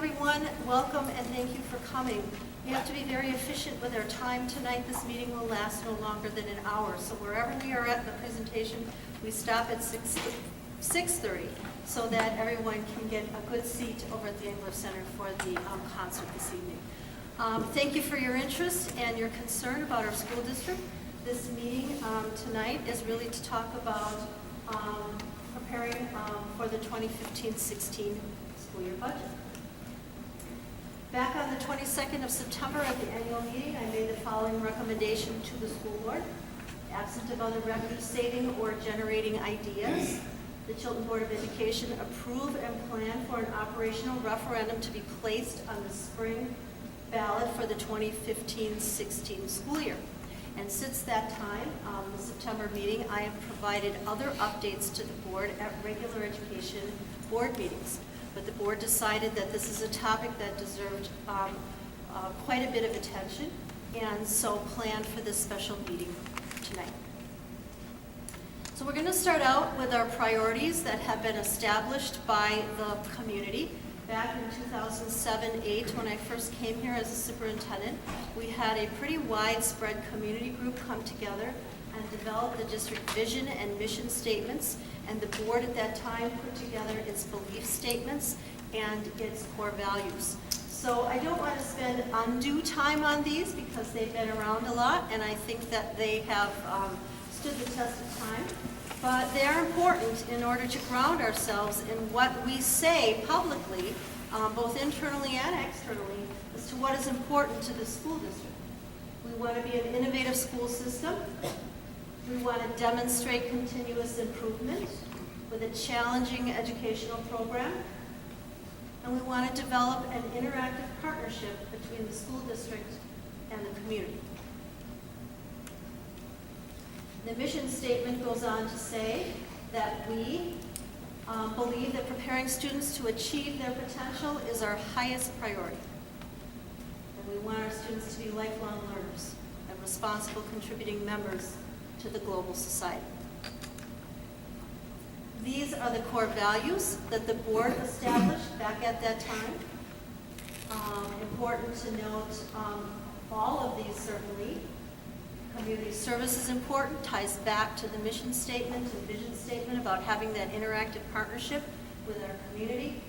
everyone. Welcome and thank you for coming. We have to be very efficient with our time tonight. This meeting will last no longer than an hour. So wherever we are at in the presentation, we stop at 6:30 so that everyone can get a good seat over at the English Center for the concert this evening. Thank you for your interest and your concern about our school district. This meeting tonight is really to talk about preparing for the 2015-16 school year budget. Back on the 22nd of September at the annual meeting, I made the following recommendation to the school board. Absent of other revenue saving or generating ideas, the Chilton Board of Education approve and plan for an operational referendum to be placed on the spring ballot for the 2015-16 school year. And since that time, the September meeting, I have provided other updates to the board at regular education board meetings. But the board decided that this is a topic that deserved quite a bit of attention, and so planned for this special meeting tonight. So we're going to start out with our priorities that have been established by the community. Back in 2007-08, when I first came here as a superintendent, we had a pretty widespread community group come together and develop the district vision and mission statements, and the board at that time put together its belief statements and its core values. So I don't want to spend undue time on these because they've been around a lot, and I think that they have stood the test of time. But they are important in order to ground ourselves in what we say publicly, both internally and externally, as to what is important to the school district. We want to be an innovative school system. We want to demonstrate continuous improvement with a challenging educational program. And we want to develop an interactive partnership between the school district and the community. The mission statement goes on to say that we believe that preparing students to achieve their potential is our highest priority. And we want our students to be lifelong learners and responsible contributing members to the global society. These are the core values that the board established back at that time. Important to note all of these certainly. Community service is important, ties back to the mission statement and vision statement about having that interactive partnership with our community.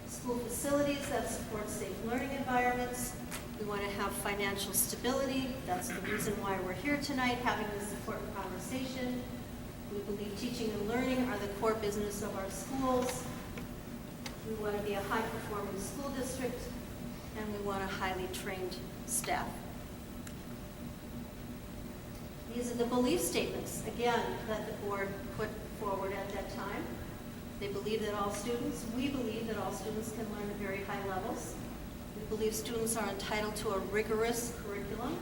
School facilities that support safe learning environments. We want to have financial stability. That's the reason why we're here tonight, having this important conversation. We believe teaching and learning are the core business of our schools. We want to be a high-performing school district, and we want a highly trained staff. These are the belief statements, again, that the board put forward at that time. We believe that all students can learn at very high levels. We believe students are entitled to a rigorous curriculum.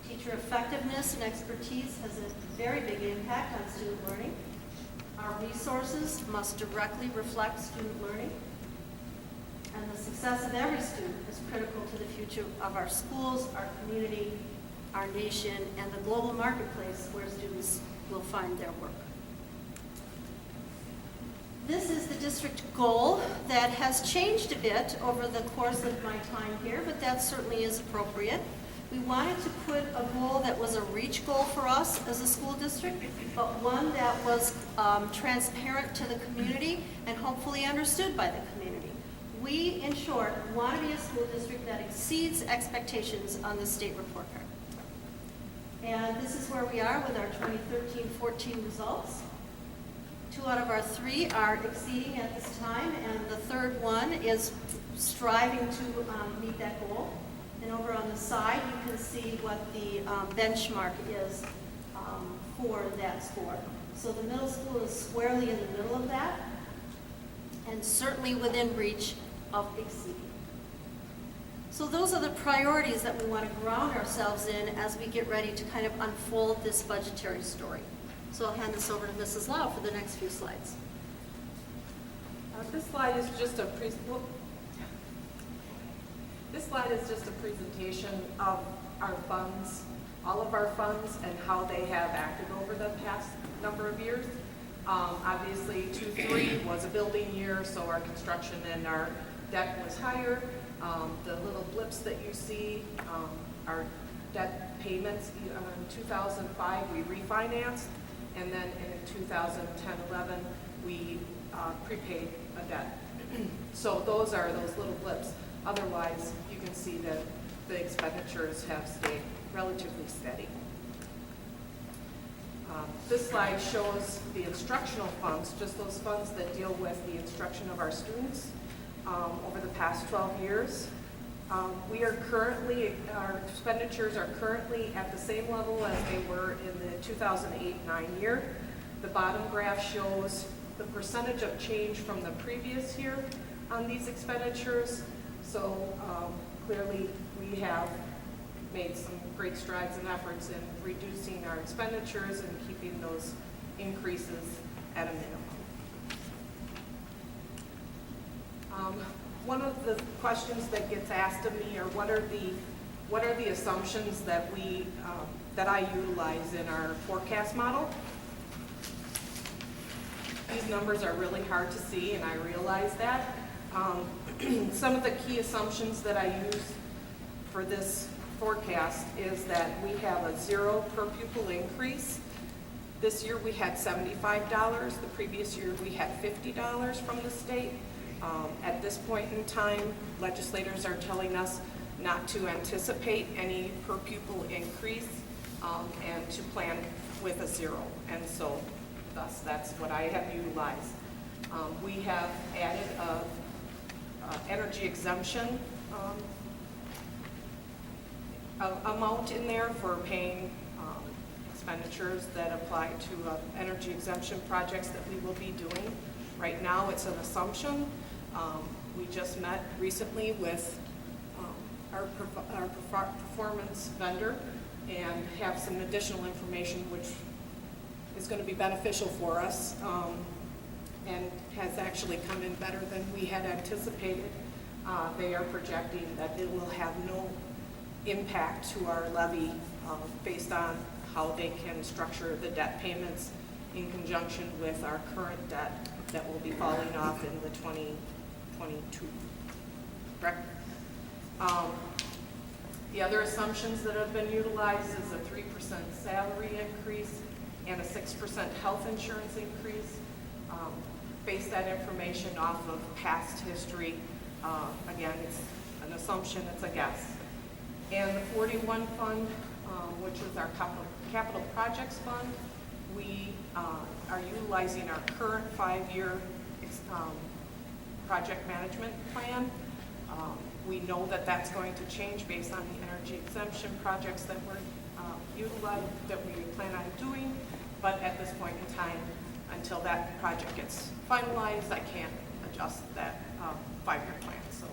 Teacher effectiveness and expertise has a very big impact on student learning. Our resources must directly reflect student learning. And the success of every student is critical to the future of our schools, our community, our nation, and the global marketplace where students will find their work. This is the district goal that has changed a bit over the course of my time here, but that certainly is appropriate. We wanted to put a goal that was a reach goal for us as a school district, but one that was transparent to the community and hopefully understood by the community. We, in short, want to be a school district that exceeds expectations on the state report card. And this is where we are with our 2013-14 results. 2 out of our 3 are exceeding at this time, and the third one is striving to meet that goal. And over on the side, you can see what the benchmark is for that score. So the middle school is squarely in the middle of that, and certainly within reach of exceeding. So those are the priorities that we want to ground ourselves in as we get ready to kind of unfold this budgetary story. So I'll hand this over to Mrs. Lau for the next few slides. This slide is just a presentation of our funds, all of our funds, and how they have acted over the past number of years. Obviously, 2-3 was a building year, so our construction and our debt was higher. The little blips that you see are debt payments. In 2005, we refinanced, and then in 2010-11, we prepaid a debt. So those are those little blips. Otherwise, you can see that the expenditures have stayed relatively steady. This slide shows the instructional funds, just those funds that deal with the instruction of our students over the past 12 years. Our expenditures are currently at the same level as they were in the 2008-9 year. The bottom graph shows the percentage of change from the previous year on these expenditures. So clearly we have made some great strides and efforts in reducing our expenditures and keeping those increases at a minimum. One of the questions that gets asked of me are what are the assumptions that I utilize in our forecast model? These numbers are really hard to see, and I realize that. Some of the key assumptions that I use for this forecast is that we have a 0 per pupil increase. This year we had $75. The previous year we had $50 from the state. At this point in time, legislators are telling us not to anticipate any per pupil increase and to plan with a 0. And so thus that's what I have utilized. We have added a energy exemption amount in there for paying expenditures that apply to energy exemption projects that we will be doing. Right now it's an assumption. We just met recently with our performance vendor and have some additional information which is going to be beneficial for us and has actually come in better than we had anticipated. They are projecting that it will have no impact to our levy based on how they can structure the debt payments in conjunction with our current debt that will be falling off in the 2022. Correct? The other assumptions that have been utilized is a 3% salary increase and a 6% health insurance increase. Base that information off of past history. Again, it's an assumption, it's a guess. And the 41 fund, which is our capital projects fund, we are utilizing our current 5-year project management plan. We know that that's going to change based on the energy exemption projects that we're that we plan on doing, but at this point in time, until that project gets finalized, I can't adjust that 5-year plan. So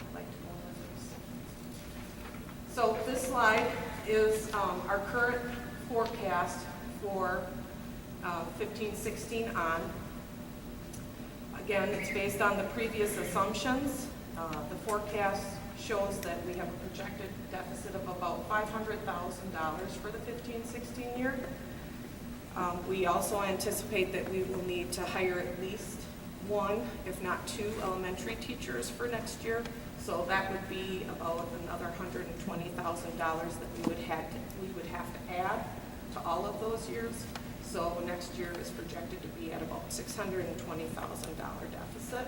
I'd like to go over this. So this slide is our current forecast for 15-16 on. Again, it's based on the previous assumptions. The forecast shows that we have a projected deficit of about $500,000 for the 15-16 year. We also anticipate that we will need to hire at least 1, if not 2, elementary teachers for next year. So that would be about another $120,000 that we would have to add to all of those years. So next year is projected to be at about $620,000 deficit.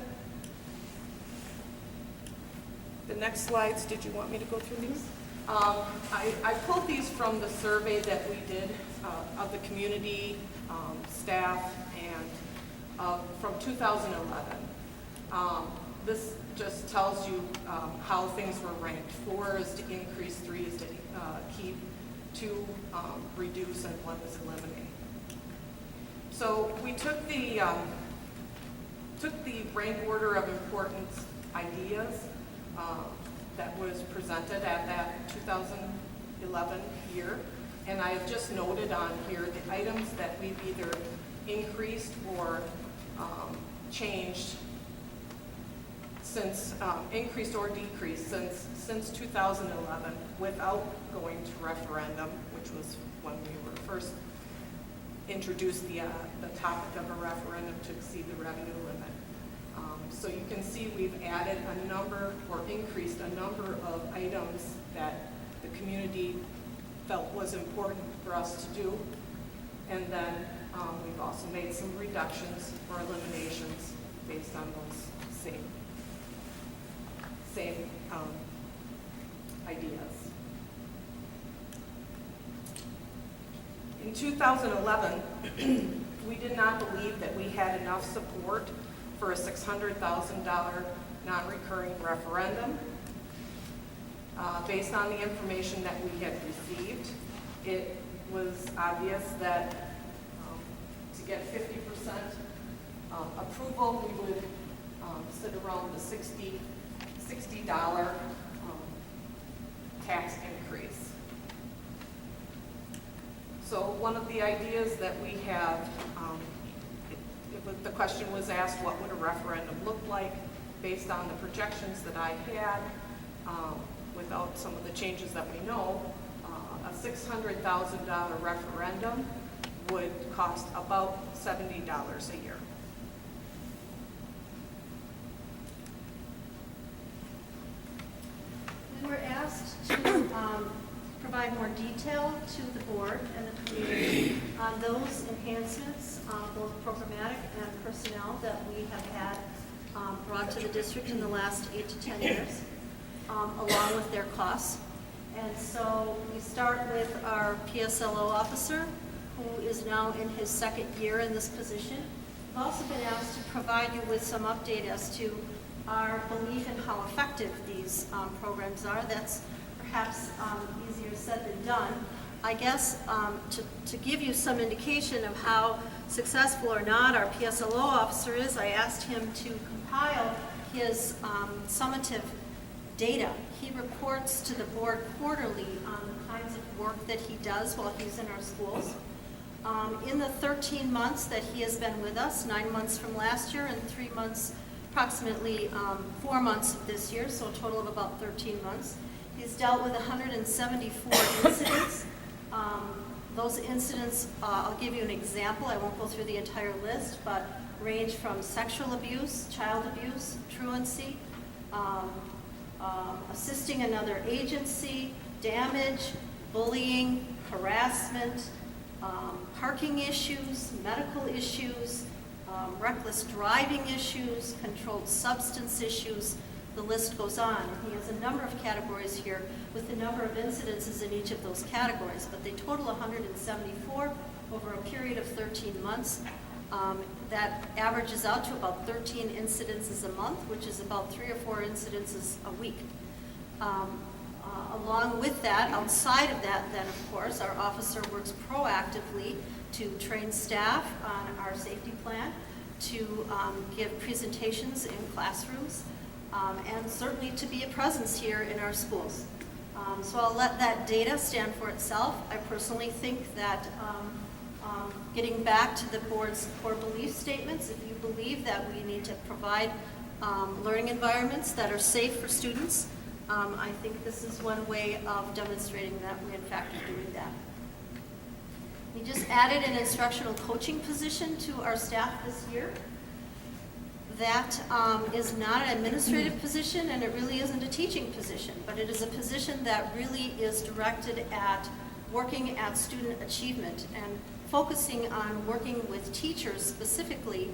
The next slides, did you want me to go through these? I pulled these from the survey that we did of the community, staff, and from 2011. This just tells you how things were ranked. 4 is to increase, 3 is to keep, 2 reduce, and 1 is eliminate. So we took the rank order of importance ideas that was presented at that 2011 year, and I have just noted on here the items that we've either increased or changed since, increased or decreased since 2011 without going to referendum, which was when we were first introduced the topic of a referendum to exceed the revenue limit. So you can see we've added a number or increased a number of items that the community felt was important for us to do. And then we've also made some reductions or eliminations based on those same ideas. In 2011, we did not believe that we had enough support for a $600,000 non-recurring referendum. Based on the information that we had received, it was obvious that to get 50% approval, we would sit around the $60 tax increase. So one of the ideas that we have, the question was asked, what would a referendum look like based on the projections that I had, without some of the changes that we know. A $600,000 referendum would cost about $70 a year. We were asked to provide more detail to the board and the community on those enhancements, both programmatic and personnel, that we have had brought to the district in the last 8 to 10 years, along with their costs. And so we start with our PSLO officer, who is now in his second year in this position. We've also been asked to provide you with some update as to our belief in how effective these programs are. That's perhaps easier said than done. I guess to give you some indication of how successful or not our PSLO officer is, I asked him to compile his summative data. He reports to the board quarterly on the kinds of work that he does while he's in our schools. In the 13 months that he has been with us, 9 months from last year and 3 months, approximately 4 months of this year, so a total of about 13 months, he's dealt with 174 incidents. Those incidents, I'll give you an example, I won't go through the entire list, but range from sexual abuse, child abuse, truancy, assisting another agency, damage, bullying, harassment, parking issues, medical issues, reckless driving issues, controlled substance issues, the list goes on. He has a number of categories here with the number of incidences in each of those categories, but they total 174 over a period of 13 months. That averages out to about 13 incidences a month, which is about 3 or 4 incidences a week. Along with that, outside of that, then of course, our officer works proactively to train staff on our safety plan, to give presentations in classrooms, and certainly to be a presence here in our schools. So I'll let that data stand for itself. I personally think that getting back to the board's core belief statements, if you believe that we need to provide learning environments that are safe for students, I think this is one way of demonstrating that we in fact are doing that. We just added an instructional coaching position to our staff this year. That is not an administrative position, and it really isn't a teaching position, but it is a position that really is directed at working at student achievement and focusing on working with teachers, specifically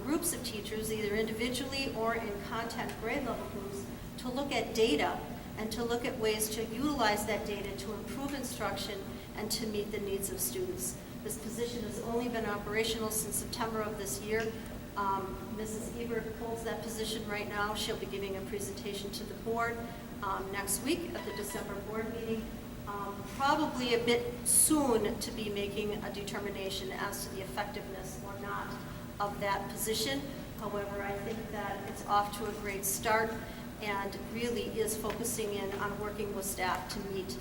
groups of teachers, either individually or in content grade level groups, to look at data and to look at ways to utilize that data to improve instruction and to meet the needs of students. This position has only been operational since September of this year. Mrs. Ebert holds that position right now. She'll be giving a presentation to the board next week at the December board meeting. Probably a bit soon to be making a determination as to the effectiveness or not of that position. However, I think that it's off to a great start and really is focusing in on working with staff to meet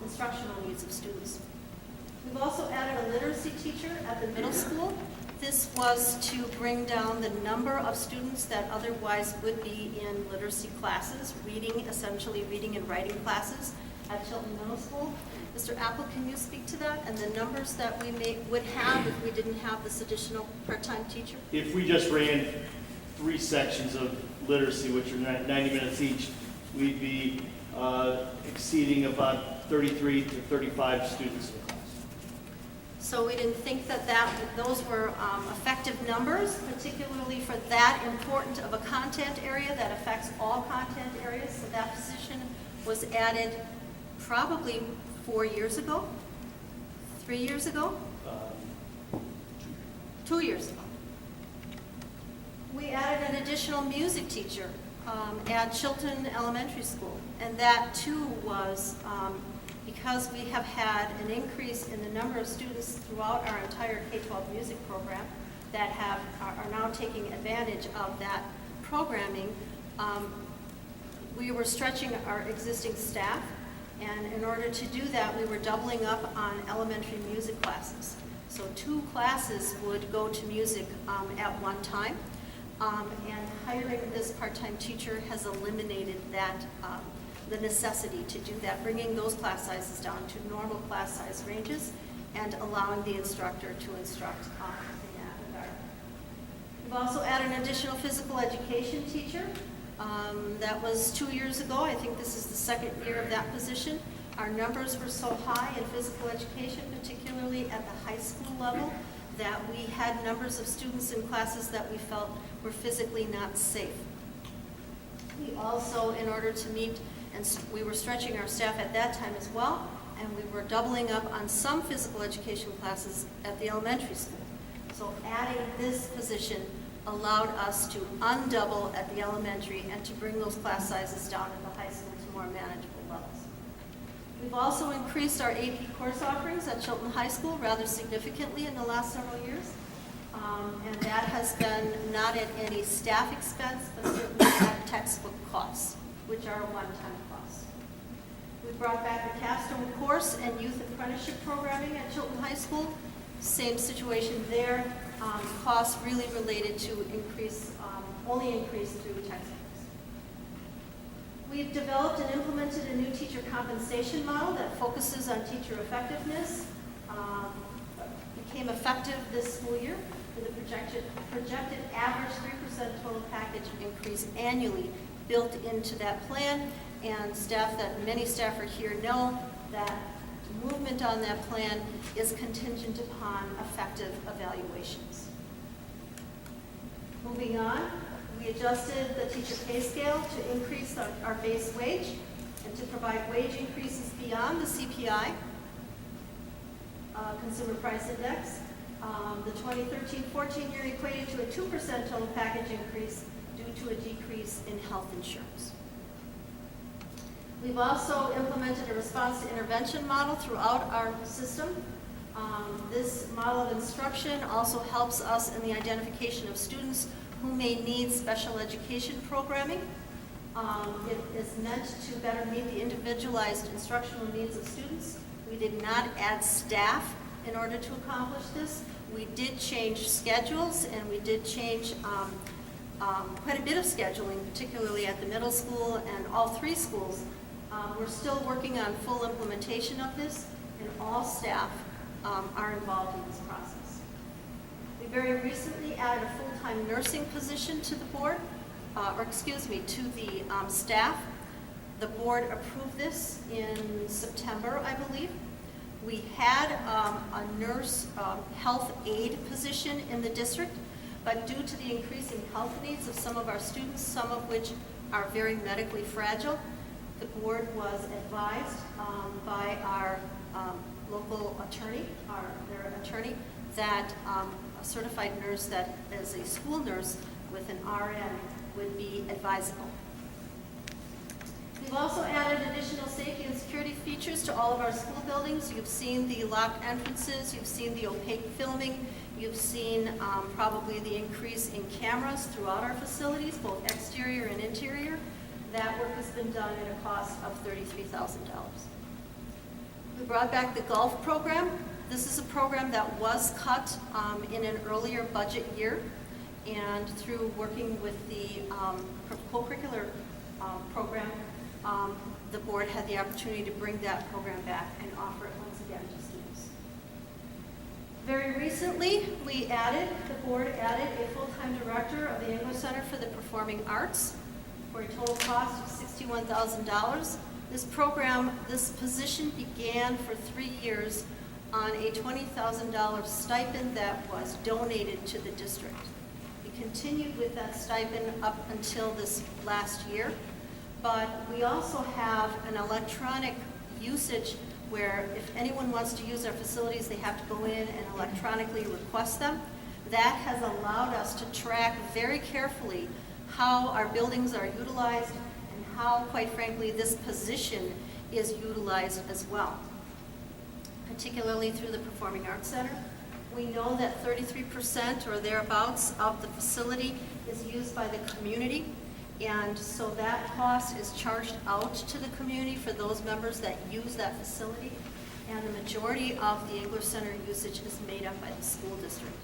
instructional needs of students. We've also added a literacy teacher at the middle school. This was to bring down the number of students that otherwise would be in literacy classes, essentially reading and writing classes at Chilton Middle School. Mr. Apple, can you speak to that and the numbers that we would have if we didn't have this additional part-time teacher? If we just ran 3 sections of literacy, which are 90 minutes each, we'd be exceeding about 33 to 35 students in class. So we didn't think that those were effective numbers, particularly for that important of a content area that affects all content areas. So that position was added probably 4 years ago, 3 years ago, 2 years ago. We added an additional music teacher at Chilton Elementary School, and that too was because we have had an increase in the number of students throughout our entire K-12 music program that are now taking advantage of that programming. We were stretching our existing staff, and in order to do that, we were doubling up on elementary music classes. So 2 classes would go to music at one time, and hiring this part-time teacher has eliminated that the necessity to do that, bringing those class sizes down to normal class size ranges and allowing the instructor to instruct in that regard. We've also added an additional physical education teacher. That was 2 years ago. I think this is the 2nd year of that position. Our numbers were so high in physical education, particularly at the high school level, that we had numbers of students in classes that we felt were physically not safe. We also, in order to meet, and we were stretching our staff at that time as well, and we were doubling up on some physical education classes at the elementary school. So adding this position allowed us to undouble at the elementary and to bring those class sizes down at the high school to more manageable levels. We've also increased our AP course offerings at Chilton High School rather significantly in the last several years. And that has been not at any staff expense, but certainly at textbook costs, which are a one-time cost. We brought back the capstone course and youth apprenticeship programming at Chilton High School. Same situation there. Costs really related to only increase through textbooks. We've developed and implemented a new teacher compensation model that focuses on teacher effectiveness. Became effective this school year with a projected average 3% total package increase annually built into that plan, and many staff are here know that movement on that plan is contingent upon effective evaluations. Moving on, we adjusted the teacher pay scale to increase our base wage and to provide wage increases beyond the CPI, Consumer Price Index. The 2013-14 year equated to a 2% total package increase due to a decrease in health insurance. We've also implemented a response to intervention model throughout our system. This model of instruction also helps us in the identification of students who may need special education programming. It is meant to better meet the individualized instructional needs of students. We did not add staff in order to accomplish this. We did change schedules, and we did change quite a bit of scheduling, particularly at the middle school and all 3 schools. We're still working on full implementation of this, and all staff are involved in this process. We very recently added a full-time nursing position to the board, to the staff. The board approved this in September, I believe. We had a nurse health aide position in the district, but due to the increasing health needs of some of our students, some of which are very medically fragile, the board was advised by our local attorney, their attorney, that a certified nurse that is a school nurse with an RN would be advisable. We've also added additional safety and security features to all of our school buildings. You've seen the locked entrances, you've seen the opaque filming, you've seen probably the increase in cameras throughout our facilities, both exterior and interior. That work has been done at a cost of $33,000. We brought back the golf program. This is a program that was cut in an earlier budget year, and through working with the co-curricular program, the board had the opportunity to bring that program back and offer it once again to students. Very recently, the board added a full-time director of the English Center for the Performing Arts for a total cost of $61,000. This position began for 3 years on a $20,000 stipend that was donated to the district. We continued with that stipend up until this last year, but we also have an electronic usage where if anyone wants to use our facilities, they have to go in and electronically request them. That has allowed us to track very carefully how our buildings are utilized and how, quite frankly, this position is utilized as well, particularly through the Performing Arts Center. We know that 33% or thereabouts of the facility is used by the community, and so that cost is charged out to the community for those members that use that facility, and the majority of the English Center usage is made up by the school district.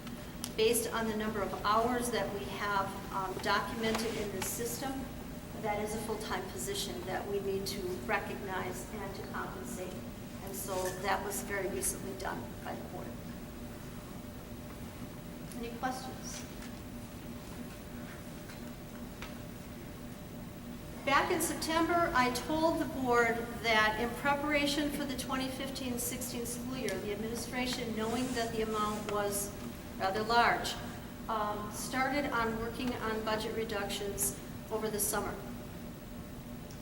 Based on the number of hours that we have documented in this system, that is a full-time position that we need to recognize and to compensate. And so that was very recently done by the board. Any questions? Back in September, I told the board that in preparation for the 2015-16 school year, the administration, knowing that the amount was rather large, started on working on budget reductions over the summer.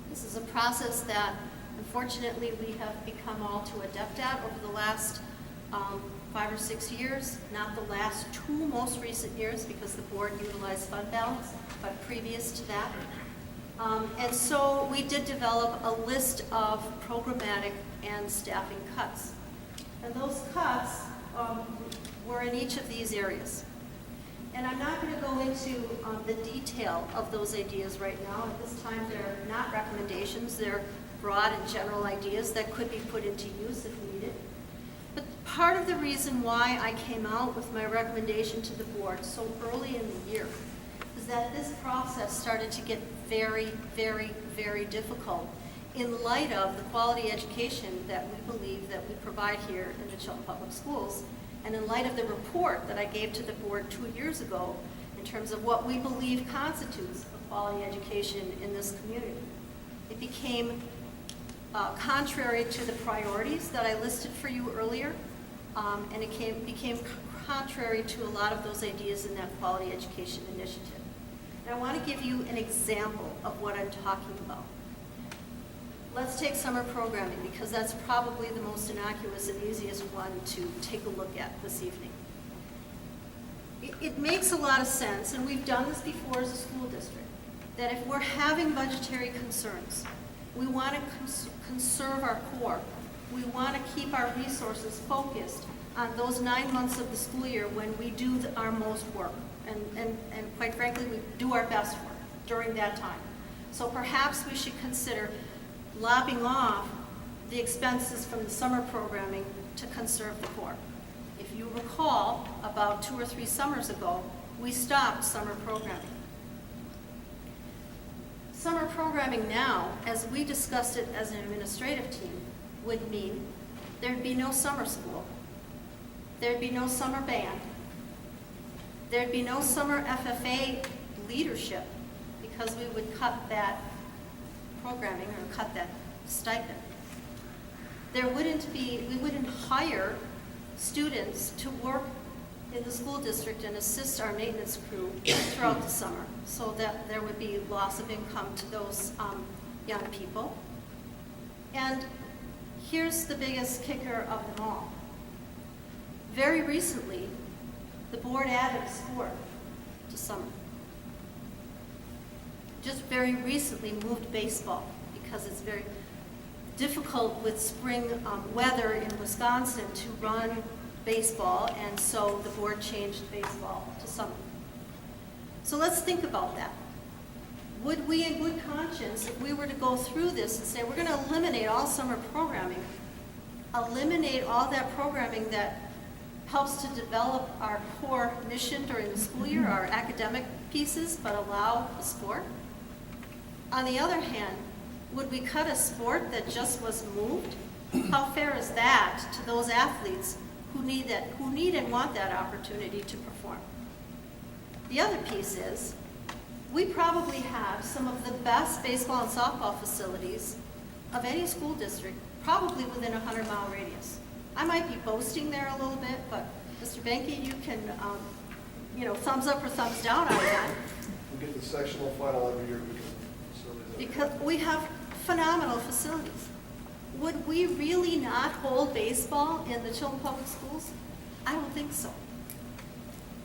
This is a process that, unfortunately, we have become all too adept at over the last 5 or 6 years, not the last 2 most recent years because the board utilized fund balance, but previous to that. And so we did develop a list of programmatic and staffing cuts. And those cuts were in each of these areas. And I'm not going to go into the detail of those ideas right now. At this time, they're not recommendations. They're broad and general ideas that could be put into use if needed. But part of the reason why I came out with my recommendation to the board so early in the year is that this process started to get very, very, very difficult in light of the quality education that we believe that we provide here in the Chilton Public Schools, and in light of the report that I gave to the board 2 years ago in terms of what we believe constitutes a quality education in this community. It became contrary to the priorities that I listed for you earlier, and it became contrary to a lot of those ideas in that quality education initiative. And I want to give you an example of what I'm talking about. Let's take summer programming, because that's probably the most innocuous and easiest one to take a look at this evening. It makes a lot of sense, and we've done this before as a school district, that if we're having budgetary concerns, we want to conserve our core. We want to keep our resources focused on those 9 months of the school year when we do our most work. And quite frankly, we do our best work during that time. So perhaps we should consider lopping off the expenses from the summer programming to conserve the core. If you recall, about 2 or 3 summers ago, we stopped summer programming. Summer programming now, as we discussed it as an administrative team, would mean there'd be no summer school, there'd be no summer band, there'd be no summer FFA leadership, because we would cut that programming or cut that stipend. We wouldn't hire students to work in the school district and assist our maintenance crew throughout the summer, so that there would be loss of income to those young people. And here's the biggest kicker of them all. Very recently, the board added sport to summer. Just very recently moved baseball, because it's very difficult with spring weather in Wisconsin to run baseball, and so the board changed baseball to summer. So let's think about that. Would we, in good conscience, if we were to go through this and say we're going to eliminate all summer programming, eliminate all that programming that helps to develop our core mission during the school year, our academic pieces, but allow the sport? On the other hand, would we cut a sport that just was moved? How fair is that to those athletes who need and want that opportunity to perform. The other piece is, we probably have some of the best baseball and softball facilities of any school district, probably within a 100-mile radius. I might be boasting there a little bit, but Mr. Benke, you can, thumbs up or thumbs down on that. We get the sectional final every year Because we have phenomenal facilities. Would we really not hold baseball in the Chilton Public Schools? I don't think so.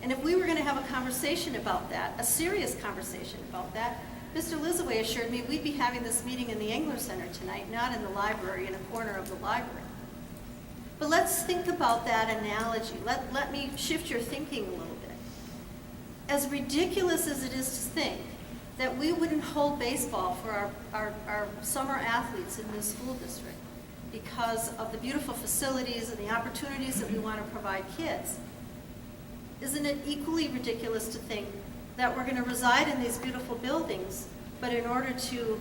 And if we were going to have a conversation about that, a serious conversation about that, Mr. Lizaway assured me we'd be having this meeting in the Engler Center tonight, not in the library, in a corner of the library. But let's think about that analogy. Let me shift your thinking a little bit. As ridiculous as it is to think that we wouldn't hold baseball for our summer athletes in this school district because of the beautiful facilities and the opportunities that we want to provide kids, isn't it equally ridiculous to think that we're going to reside in these beautiful buildings, but in order to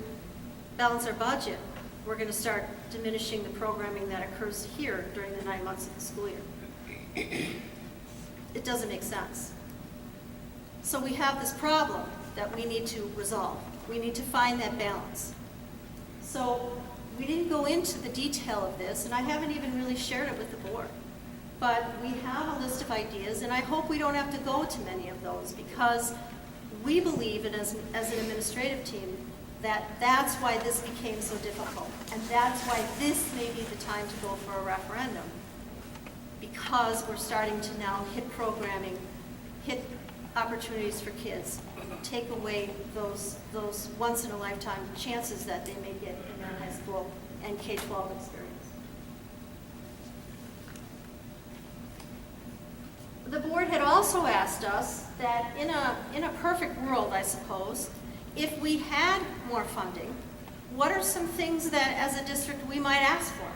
balance our budget, we're going to start diminishing the programming that occurs here during the 9 months of the school year? It doesn't make sense. So we have this problem that we need to resolve. We need to find that balance. So we didn't go into the detail of this, and I haven't even really shared it with the board. But we have a list of ideas, and I hope we don't have to go to many of those, because we believe, and as an administrative team, that that's why this became so difficult. And that's why this may be the time to go for a referendum, because we're starting to now hit programming, hit opportunities for kids, take away those once-in-a-lifetime chances that they may get in their high school and K-12 experience. The board had also asked us that in a perfect world, I suppose, if we had more funding, what are some things that as a district we might ask for?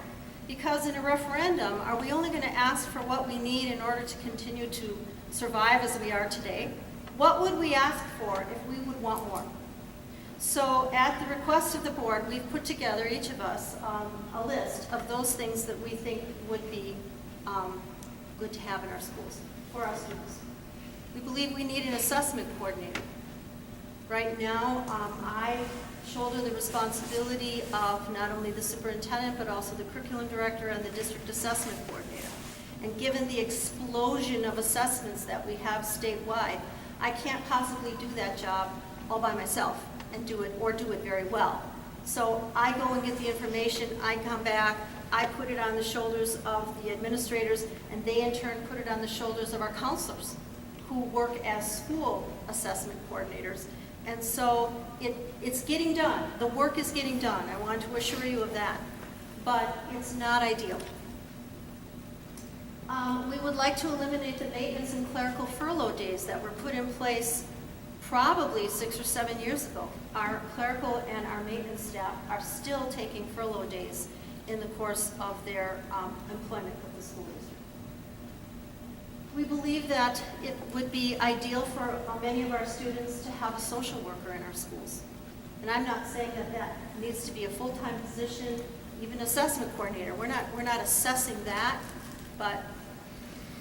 Because in a referendum, are we only going to ask for what we need in order to continue to survive as we are today? What would we ask for if we would want more? So at the request of the board, we've put together, each of us, a list of those things that we think would be good to have in our schools for our students. We believe we need an assessment coordinator. Right now, I shoulder the responsibility of not only the superintendent, but also the curriculum director and the district assessment coordinator. And given the explosion of assessments that we have statewide, I can't possibly do that job all by myself and do it very well. So I go and get the information, I come back, I put it on the shoulders of the administrators, and they in turn put it on the shoulders of our counselors who work as school assessment coordinators. And so it's getting done. The work is getting done. I want to assure you of that. But it's not ideal. We would like to eliminate the maintenance and clerical furlough days that were put in place probably 6 or 7 years ago. Our clerical and our maintenance staff are still taking furlough days in the course of their employment with the school district. We believe that it would be ideal for many of our students to have a social worker in our schools. And I'm not saying that needs to be a full-time position, even assessment coordinator. We're not assessing that, but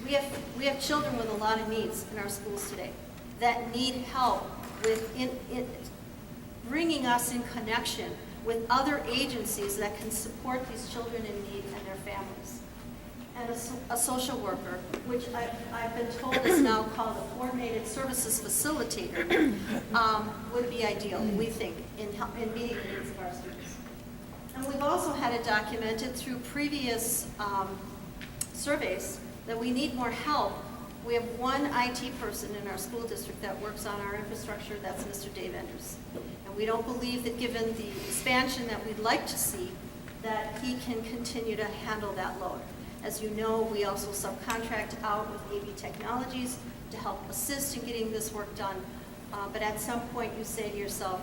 we have children with a lot of needs in our schools today that need help with in bringing us in connection with other agencies that can support these children in need and their families. And a social worker, which I've been told is now called a coordinated services facilitator, would be ideal, we think, in meeting the needs of our students. And we've also had it documented through previous surveys that we need more help. We have one IT person in our school district that works on our infrastructure, that's Mr. Dave Enders. And we don't believe that given the expansion that we'd like to see, that he can continue to handle that load. As you know, we also subcontract out with AV Technologies to help assist in getting this work done. But at some point you say to yourself,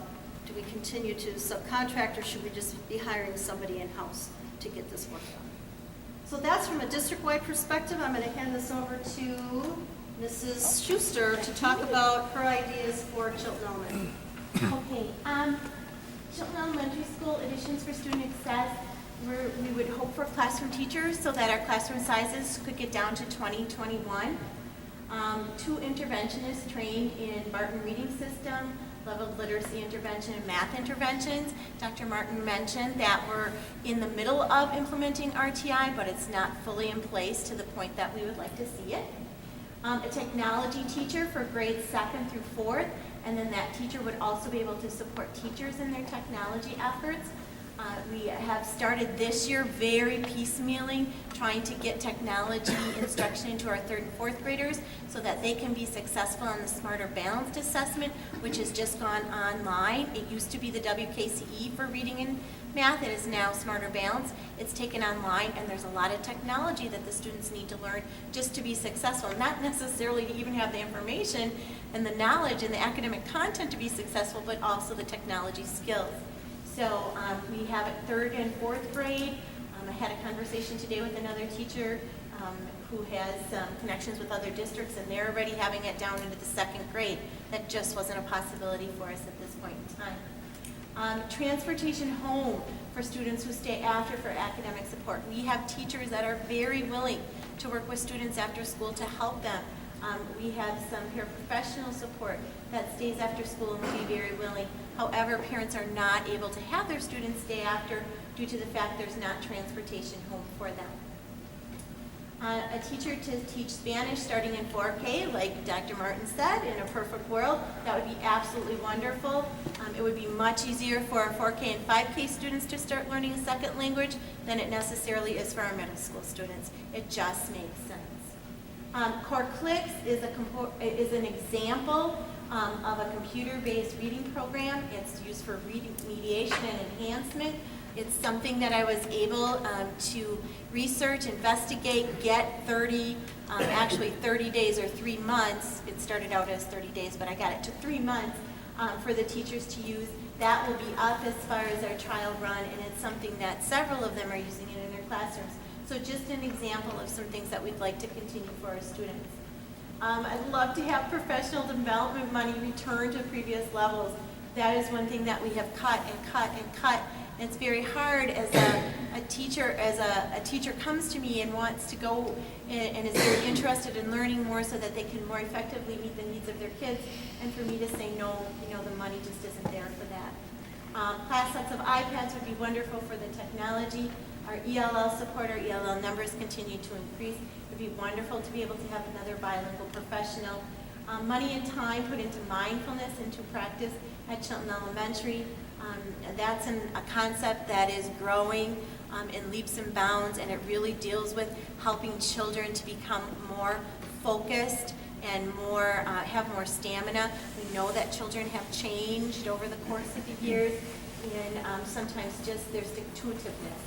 do we continue to subcontract or should we just be hiring somebody in-house to get this work done? So that's from a district-wide perspective. I'm going to hand this over to Mrs. Schuster to talk about her ideas for Chilton Elementary. Okay. Chilton Elementary School Additions for Student Success We would hope for classroom teachers so that our classroom sizes could get down to 20, 21. 2 interventionists trained in Barton Reading System, level of literacy intervention and math interventions. Dr. Martin mentioned that we're in the middle of implementing RTI, but it's not fully in place to the point that we would like to see it. A technology teacher for grades 2nd through 4th, and then that teacher would also be able to support teachers in their technology efforts. We have started this year very piecemealing, trying to get technology instruction into our 3rd and 4th graders so that they can be successful on the Smarter Balanced Assessment, which has just gone online. It used to be the WKCE for reading and math. It is now Smarter Balanced. It's taken online, and there's a lot of technology that the students need to learn just to be successful, not necessarily to even have the information and the knowledge and the academic content to be successful, but also the technology skills. So we have it 3rd and 4th grade. I had a conversation today with another teacher who has connections with other districts, and they're already having it down into the 2nd grade. That just wasn't a possibility for us at this point in time. Transportation home for students who stay after for academic support. We have teachers that are very willing to work with students after school to help them. We have some paraprofessional support that stays after school and will be very willing. However, parents are not able to have their students stay after due to the fact there's not transportation home for them. A teacher to teach Spanish starting in 4K, like Dr. Martin said, in a perfect world, that would be absolutely wonderful. It would be much easier for our 4K and 5K students to start learning a second language than it necessarily is for our middle school students. It just makes sense. Core Clicks is an example of a computer-based reading program. It's used for reading mediation and enhancement. It's something that I was able to research, investigate, get 30 days or 3 months. It started out as 30 days, but I got it to 3 months for the teachers to use. That will be up as far as our trial run, and it's something that several of them are using it in their classrooms. So just an example of some things that we'd like to continue for our students. I'd love to have professional development money return to previous levels. That is one thing that we have cut and cut and cut. And it's very hard as a teacher comes to me and wants to go and is very interested in learning more so that they can more effectively meet the needs of their kids. And for me to say no, the money just isn't there for that. Class sets of iPads would be wonderful for the technology. Our ELL support, our ELL numbers continue to increase. It would be wonderful to be able to have another bilingual professional. Money and time put into mindfulness, into practice at Chilton Elementary. That's a concept that is growing in leaps and bounds, and it really deals with helping children to become more focused and have more stamina. We know that children have changed over the course of the years, and sometimes just their stick-to-itiveness.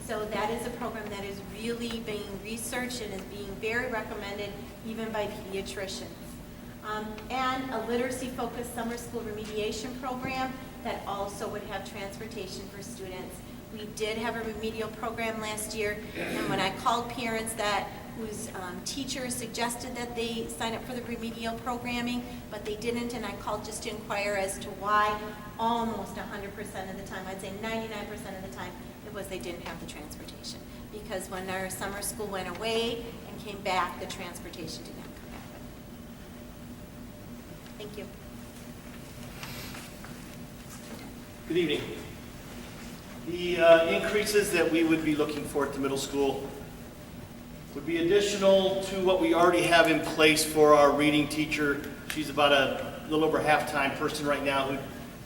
So that is a program that is really being researched and is being very recommended even by pediatricians. And a literacy-focused summer school remediation program that also would have transportation for students. We did have a remedial program last year, and when I called parents whose teachers suggested that they sign up for the remedial programming, but they didn't, and I called just to inquire as to why, almost 100% of the time, I'd say 99% of the time, it was they didn't have the transportation. Because when our summer school went away and came back, the transportation did not come back. Thank you. Good evening. The increases that we would be looking for at the middle school would be additional to what we already have in place for our reading teacher. She's about a little over half-time person right now.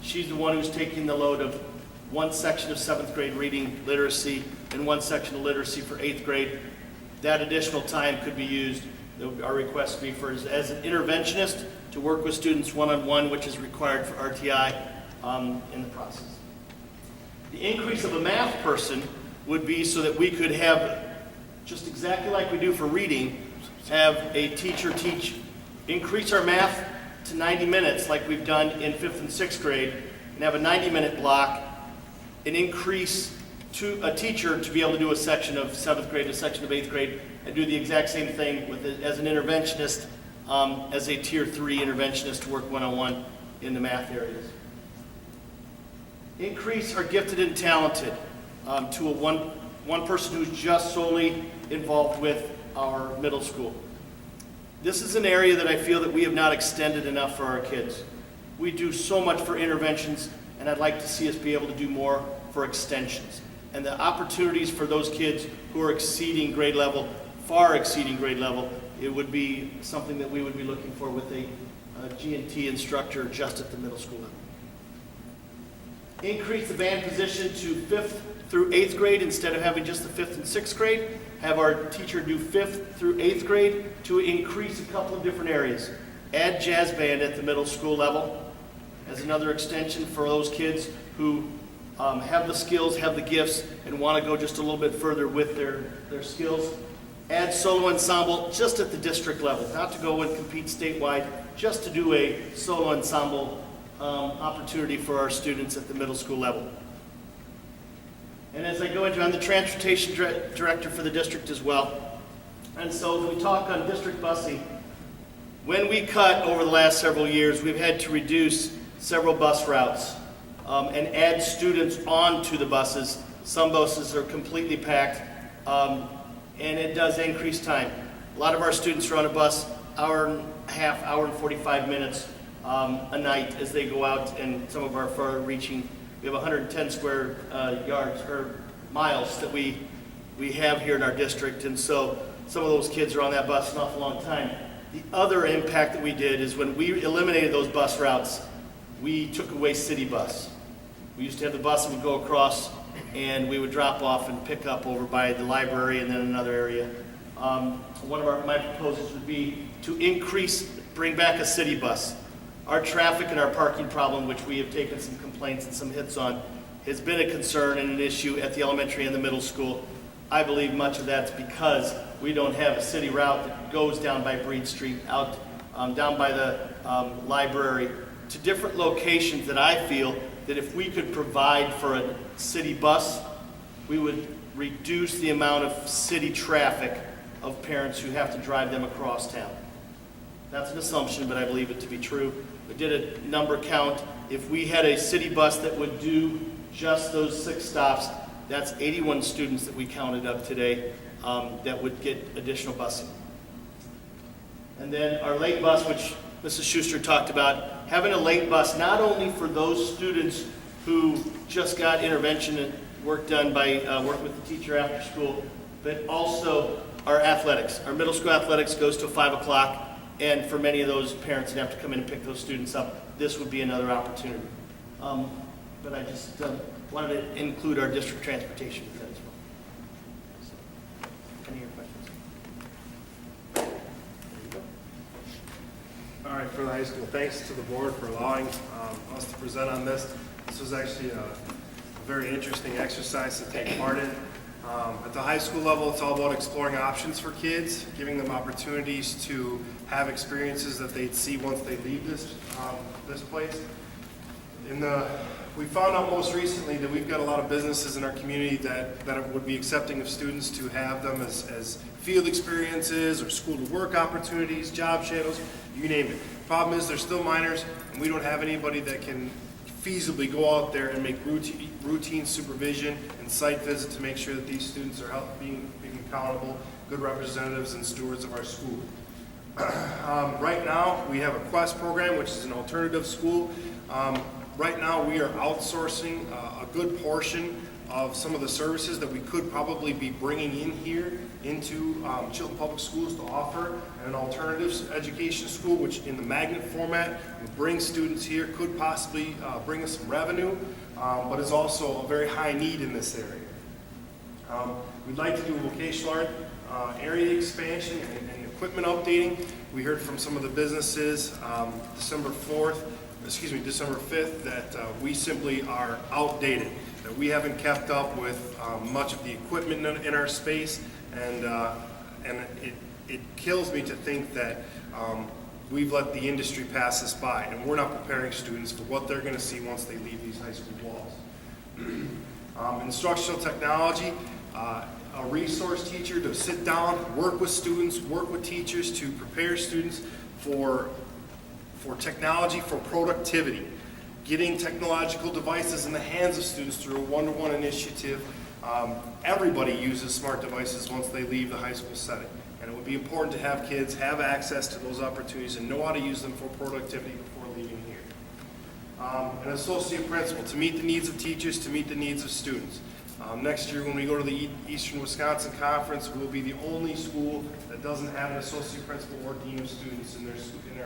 She's the one who's taking the load of one section of 7th grade reading literacy and one section of literacy for 8th grade. That additional time could be used. Our request would be for as an interventionist to work with students one-on-one, which is required for RTI in the process. The increase of a math person would be so that we could have, just exactly like we do for reading, have a teacher increase our math to 90 minutes like we've done in 5th and 6th grade, and have a 90-minute block, and increase to a teacher to be able to do a section of 7th grade, a section of 8th grade, and do the exact same thing as an interventionist, as a tier 3 interventionist to work one-on-one in the math areas. Increase our gifted and talented. to one person who's just solely involved with our middle school. This is an area that I feel that we have not extended enough for our kids. We do so much for interventions, and I'd like to see us be able to do more for extensions. And the opportunities for those kids who are exceeding grade level, far exceeding grade level, it would be something that we would be looking for with a G&T instructor just at the middle school level. Increase the band position to 5th through 8th grade instead of having just the 5th and 6th grade. Have our teacher do 5th through 8th grade to increase a couple of different areas. Add jazz band at the middle school level as another extension for those kids who have the skills, have the gifts, and want to go just a little bit further with their skills. Add solo ensemble just at the district level, not to go and compete statewide, just to do a solo ensemble opportunity for our students at the middle school level. And as I go into, I'm the transportation director for the district as well. And so as we talk on district busing, when we cut over the last several years, we've had to reduce several bus routes and add students onto the buses. Some buses are completely packed, and it does increase time. A lot of our students are on a bus hour and a half, hour and 45 minutes a night as they go out, and some of our far-reaching. We have 110 square yards or miles that we have here in our district, and so some of those kids are on that bus an awful long time. The other impact that we did is when we eliminated those bus routes, we took away city bus. We used to have the bus that would go across, and we would drop off and pick up over by the library and then another area. One of my proposals would be to bring back a city bus. Our traffic and our parking problem, which we have taken some complaints and some hits on, has been a concern and an issue at the elementary and the middle school. I believe much of that's because we don't have a city route that goes down by Breed Street, out down by the library, to different locations that I feel that if we could provide for a city bus, we would reduce the amount of city traffic of parents who have to drive them across town. That's an assumption, but I believe it to be true. We did a number count. If we had a city bus that would do just those 6 stops, that's 81 students that we counted up today that would get additional busing. And then our late bus, which Mrs. Schuster talked about, having a late bus not only for those students who just got intervention and work done by working with the teacher after school, but also our athletics. Our middle school athletics goes to 5 o'clock, and for many of those parents that have to come in and pick those students up, this would be another opportunity. But I just wanted to include our district transportation with that as well. So, any of your questions? There you go. All right, for the high school, thanks to the board for allowing us to present on this. This was actually a very interesting exercise to take part in. At the high school level, it's all about exploring options for kids, giving them opportunities to have experiences that they'd see once they leave this place. We found out most recently that we've got a lot of businesses in our community that would be accepting of students to have them as field experiences or school to work opportunities, job shadows, you name it. Problem is they're still minors, and we don't have anybody that can feasibly go out there and make routine supervision and site visits to make sure that these students are being accountable, good representatives and stewards of our school. Right now, we have a Quest program, which is an alternative school. Right now, we are outsourcing a good portion of some of the services that we could probably be bringing in here into Chilton Public Schools to offer an alternatives education school, which in the magnet format would bring students here, could possibly bring us some revenue, but is also a very high need in this area. We'd like to do a vocational art area expansion and equipment updating. We heard from some of the businesses December 5th that we simply are outdated, that we haven't kept up with much of the equipment in our space, and it kills me to think that we've let the industry pass us by, and we're not preparing students for what they're going to see once they leave these high school walls. Instructional technology, a resource teacher to sit down, work with students, work with teachers to prepare students for technology, for productivity, getting technological devices in the hands of students through a one-to-one initiative Everybody uses smart devices once they leave the high school setting. And it would be important to have kids have access to those opportunities and know how to use them for productivity before leaving here. An associate principal, to meet the needs of teachers, to meet the needs of students. Next year, when we go to the Eastern Wisconsin Conference, we'll be the only school that doesn't have an associate principal or dean of students in their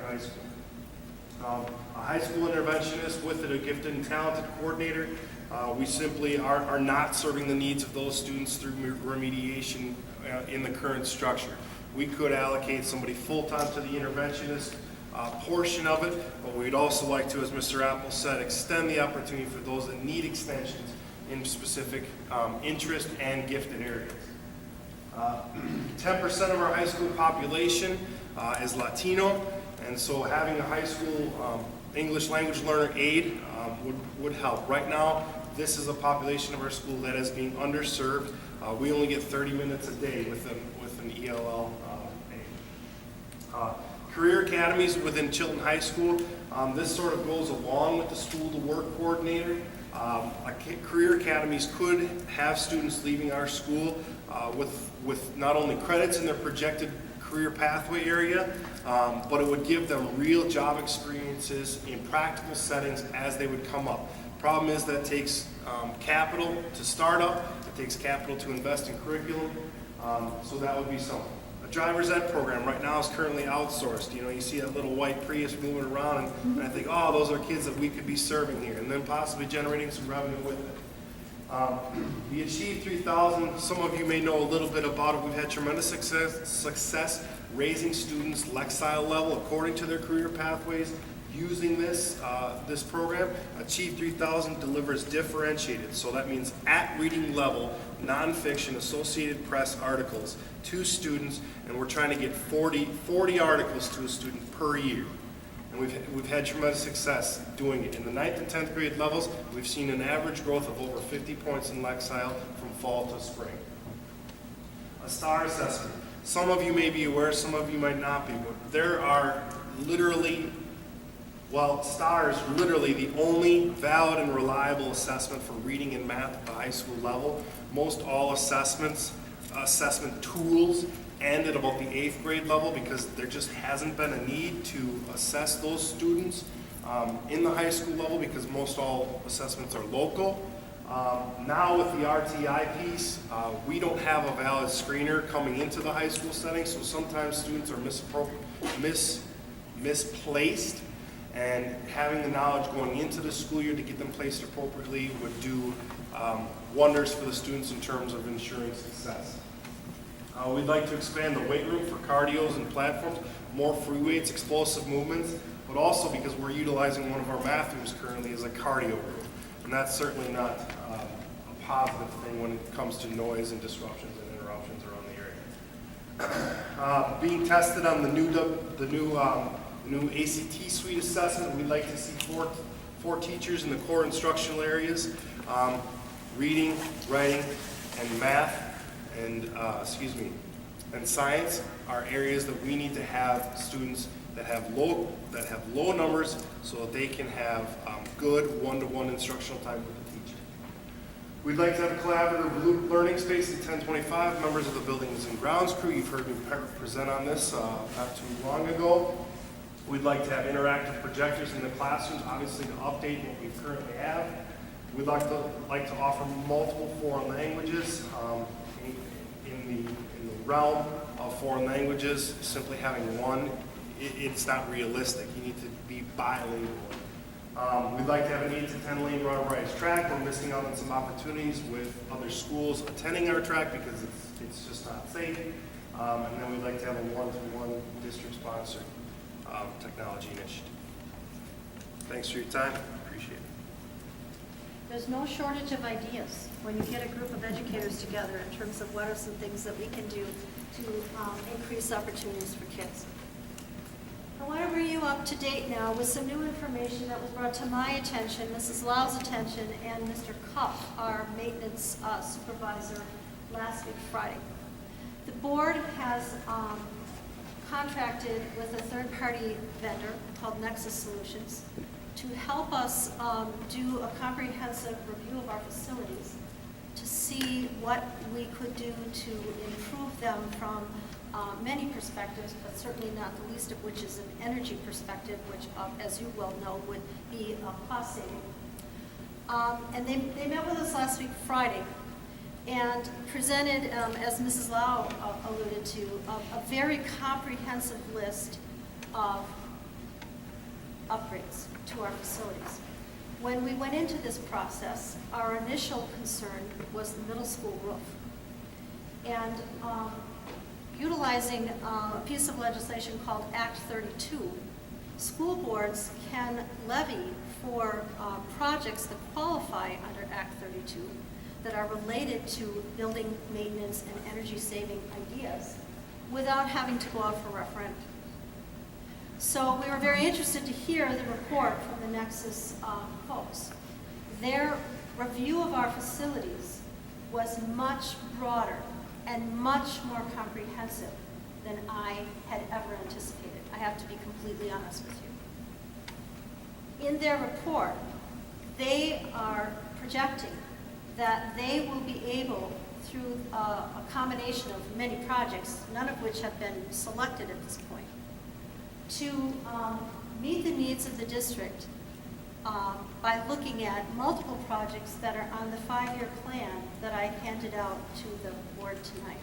high school. A high school interventionist with a gifted and talented coordinator. We simply are not serving the needs of those students through remediation in the current structure. We could allocate somebody full-time to the interventionist portion of it, but we'd also like to, as Mr. Apple said, extend the opportunity for those that need extensions in specific interest and gifted areas. 10% of our high school population is Latino, and so having a high school English language learner aide would help. Right now, this is a population of our school that is being underserved. We only get 30 minutes a day with an ELL aide. Career academies within Chilton High School, this sort of goes along with the school to work coordinator. Career academies could have students leaving our school with not only credits in their projected career pathway area, but it would give them real job experiences in practical settings as they would come up. Problem is that takes capital to start up, it takes capital to invest in curriculum, so that would be something. A driver's ed program right now is currently outsourced. You know, you see that little white Prius moving around, and I think, oh, those are kids that we could be serving here, and then possibly generating some revenue with it. The Achieve 3000, some of you may know a little bit about it. We've had tremendous success raising students Lexile level according to their career pathways using this program. Achieve 3000 delivers differentiated, so that means at reading level, nonfiction, Associated Press articles to students, and we're trying to get 40 articles to a student per year. And we've had tremendous success doing it. In the 9th and 10th grade levels, we've seen an average growth of over 50 points in Lexile from fall to spring. A STAR assessment. Some of you may be aware, some of you might not be, but there are literally, well, STAR is literally the only valid and reliable assessment for reading and math at the high school level. Most all assessment tools end at about the 8th grade level because there just hasn't been a need to assess those students in the high school level because most all assessments are local. Now with the RTI piece, we don't have a valid screener coming into the high school setting, so sometimes students are misplaced, and having the knowledge going into the school year to get them placed appropriately would do wonders for the students in terms of ensuring success. We'd like to expand the weight room for cardios and platforms, more free weights, explosive movements, but also because we're utilizing one of our bathrooms currently as a cardio room. And that's certainly not a positive thing when it comes to noise and disruptions and interruptions around the area. Being tested on the new ACT suite assessment, we'd like to see four teachers in the core instructional areas. Reading, writing, and math, and science are areas that we need to have students that have low numbers so that they can have good one-to-one instructional time with the teacher. We'd like to have a collaborative learning space at 1025. Members of the Buildings and Grounds crew, you've heard me present on this not too long ago. We'd like to have interactive projectors in the classrooms, obviously to update what we currently have. We'd like to offer multiple foreign languages. In the realm of foreign languages, simply having one, it's not realistic. You need to be bilingual. We'd like to have an 8 to 10 lane rubberized track. We're missing out on some opportunities with other schools attending our track because it's just not safe. And then we'd like to have a one-to-one district-sponsored technology initiative. Thanks for your time. Appreciate it. There's no shortage of ideas when you get a group of educators together in terms of what are some things that we can do to increase opportunities for kids. I want to bring you up to date now with some new information that was brought to my attention, Mrs. Lau's attention, and Mr. Cuff, our maintenance supervisor, last week Friday. The board has contracted with a third-party vendor called Nexus Solutions to help us do a comprehensive review of our facilities to see what we could do to improve them from many perspectives, but certainly not the least of which is an energy perspective, which, as you well know, would be cost saving. And they met with us last week, Friday, and presented, as Mrs. Lau alluded to, a very comprehensive list of upgrades to our facilities. When we went into this process, our initial concern was the middle school roof. And utilizing a piece of legislation called Act 32, school boards can levy for projects that qualify under Act 32 that are related to building maintenance and energy saving ideas without having to go out for referendum. So we were very interested to hear the report from the Nexus folks. Their review of our facilities was much broader and much more comprehensive than I had ever anticipated. I have to be completely honest with you. In their report, they are projecting that they will be able, through a combination of many projects, none of which have been selected at this point, to meet the needs of the district by looking at multiple projects that are on the 5-year plan that I handed out to the board tonight.